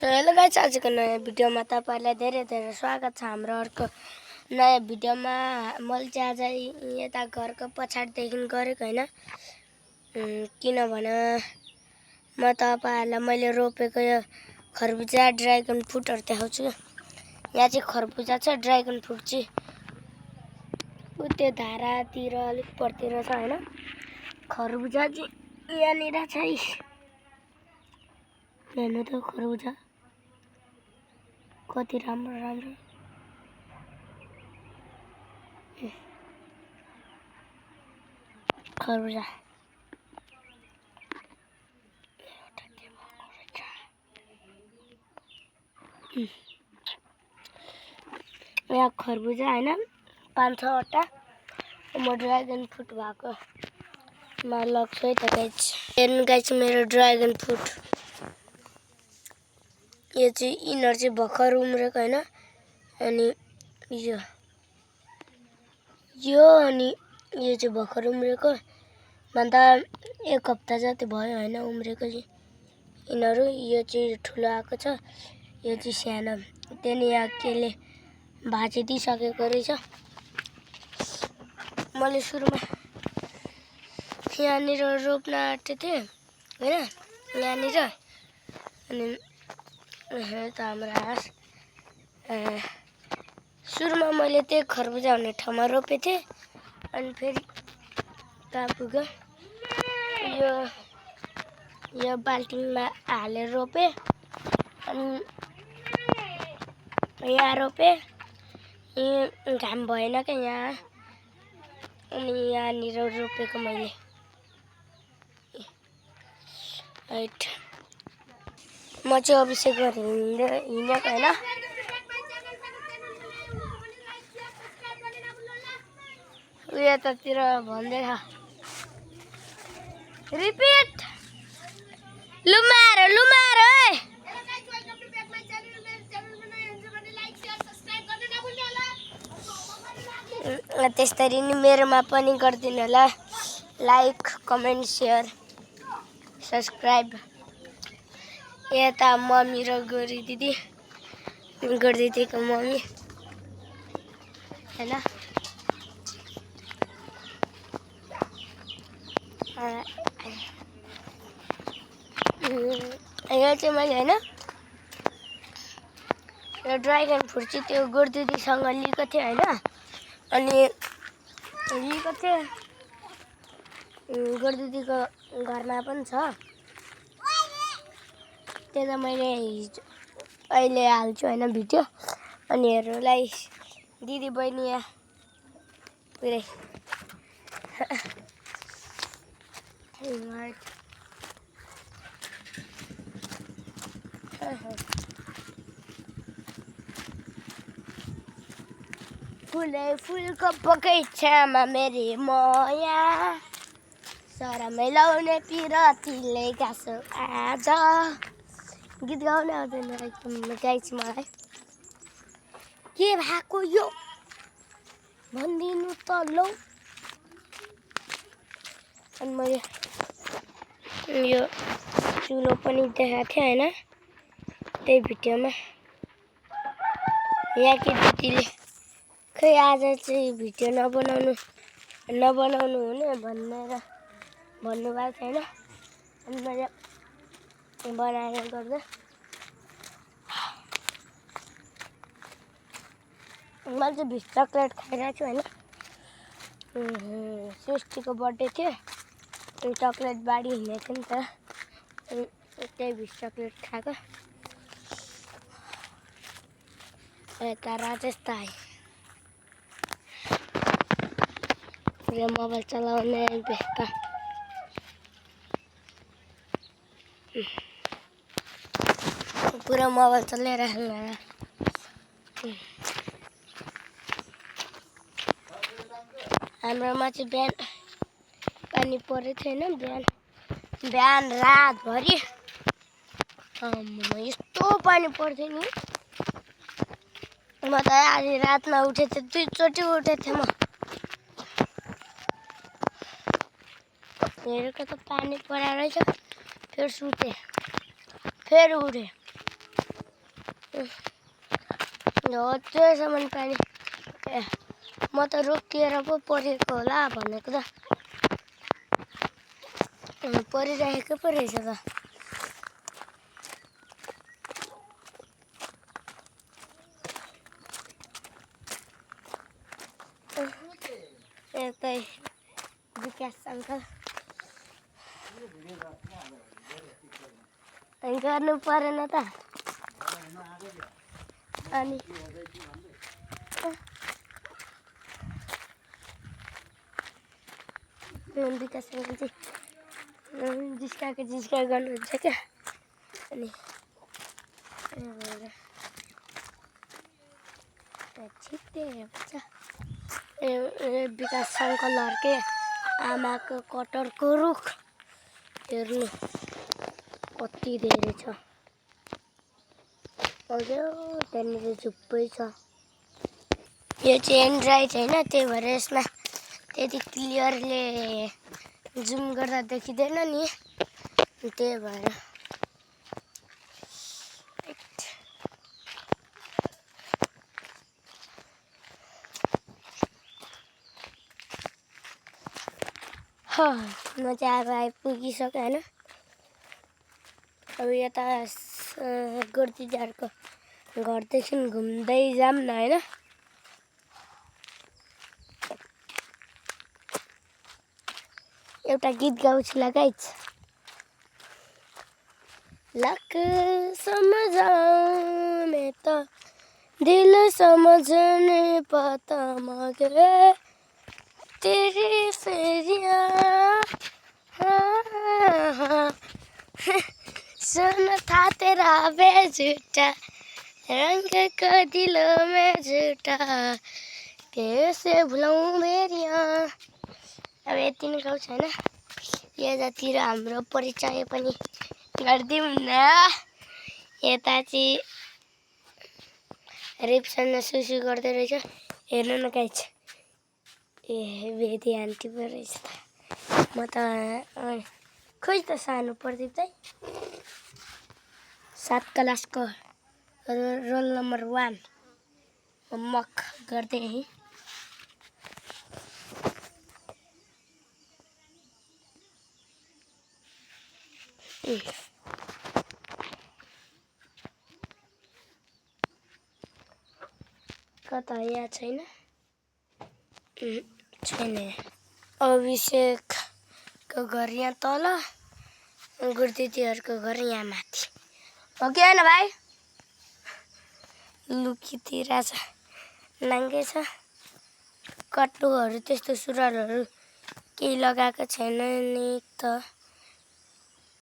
तो hello guys, आजको नयाँ भिडियोमा तपाईहरुलाई धेरै धेरै स्वागत छ। हाम्रो अर्को नयाँ भिडियोमा मैले चाहिँ आज यता घरको पछाडीदेखि गरेको हैन, किनभने म तपाईहरुलाई मैले रोपेको यो खरबुजा ड्रागन फ्रुटहरु देखाउँछु। यहाँ चाहिँ खरबुजा छ, ड्रागन फ्रुट चाहिँ उते धारातिर अलिक परतिर छ हैन। खरबुजा चाहिँ यहाँनिर छ। हेर्नु त खरबुजा कति राम्रो राम्रो खरबुजा। यहाँ खरबुजा हैन 5-6 वटा। म ड्रागन फ्रुट भएको मा लग्छु है त गाइस। हेर्नु गाइस मेरो ड्रागन फ्रुट। यो चाहिँ इनर चाहिँ भर्खर उम्रेको हैन। अनि यो अनि यो चाहिँ भर्खर उम्रेको भन्दा 1 हप्ता जति भयो हैन उम्रेको चाहिँ इनरहरु। यो चाहिँ ठुलो आएको छ, यो चाहिँ सानो। त्यनी यहाँ केले भाँचिदिसकेको रहेछ। मैले सुरुमा यहाँनिर रोप्न आँटेको थिएँ हैन, यहाँनिर। अनि त हाम्रो हाँस सुरुमा मैले त्यही खरबुजा हुने ठाउँमा रोपेको थिएँ। अनि फेरि कहाँ पुग्यो, यो बाल्टिनमा हालेर रोपे। अनि यहाँ रोपे, घाम भएन क्या यहाँ। अनि यहाँनिर रोपेको मैले हाइट। म चाहिँ अभिषेक गरेर हिँडेको हैन। यतातिर भन्दै छ रिपिट लुमारो त्यसरी नै मेरोमा पनि गरिदिनु होला। Like, comment, share, subscribe. यता मम्मी र गोरी दिदी गरिदिएको मम्मी हैन। यो चाहिँ मैले हैन यो ड्रागन फ्रुट चाहिँ त्यो गोरदिदीसँग लिएको थिएँ हैन। अनि लिएको थिएँ, गोरदिदीको घरमा पनि छ। त्यता मैले अहिले हाल्छु हैन भिडियो। अनि हेर्नुलाई दिदी बहिनी यहाँ पुरै फुलै फुलको बगैँचामा मेरी माया, सरमै लाउने पिरतीले गाँसो आज। गीत गाउन आउँदैन एकदम गाइस मलाई। के भएको यो भनिदिनु त लौ। अनि मैले यो चुलो पनि देखाएको थिएँ हैन त्यही भिडियोमा। यहाँ कि दिदीले खै आज चाहिँ भिडियो नबनाउनु हुने भनेर भन्नुभएको थियो हैन। अनि मैले बनाएर गर्दा मैले चाहिँ 20 चक्लेट खाइरहेको छु हैन। सृष्टिको बर्थडे थियो, अनि चक्लेट बाडी हिँडेको थियो नि त। अनि त्यही 20 चक्लेट खाएको। यता राजेश त आयो, पुरा मोबाइल चलाउने व्यस्त। पुरा मोबाइल चलाइरहेको। हाम्रोमा चाहिँ बिहान पानी परेको थियो हैन। बिहान रातभरि यस्तो पानी पर्थ्यो नि। म त आज रातमा उठेको थिएँ, 2 चोटि उठेको थिएँ म। हेरेको त पानी परेको रहेछ, फेरि सुतेँ, फेरि उठेँ। हत्रुसम्म पानी ए म त रोकिएर पो परेको होला भनेको त परिरहेको पो रहेछ त यतै विकास अङ्कल गर्नु परेन त अनि विकास अङ्कल चाहिँ जिस्का गर्नुहुन्छ क्या अनि छिट्टै हुन्छ विकास अङ्कलहरूकै आमाको कटहरको रुख हेर्नु कति धेरै छ त्यहाँनिर झुप्पै छ यो चाहिँ एन्ड्रोइड होइन त्यही भएर यसमा त्यति क्लियरले जुम गर्दा देखिँदैन नि त्यही भएर म चाहिँ अब आइपुगिसकेँ होइन अब यता गोर्तिजारको घरदेखि घुम्दै जाऊँ न होइन एउटा गीत गाउँछु ल गाइज लक समझाने तो दिल समझने पता मगे तेरी फेरिया सुन था तेरा बेझूठा रंग को दिलों में झूठा कैसे भुलाऊं मेरिया अब यति नै गाउँछ होइन यतातिर हाम्रो परिचय पनि गरिदिउँ न यता चाहिँ रिप्सन सुसु गर्दै रहेछ हेर्नु न गाइज ए बेदी आन्टी पो रहेछ त म त खोइ त सानो प्रदीप चाहिँ 7 क्लासको रोल नम्बर 1 होमवर्क गर्दै है कता यहाँ छैन छैन अभिषेकको घर यहाँ तल गुरुदिदीहरूको घर यहाँ माथि हो कि होइन भाइ लुकीतिर छ नाङ्गे छ कट्टुहरू त्यस्तो सुरुवालहरू केही लगाएको छैन नि त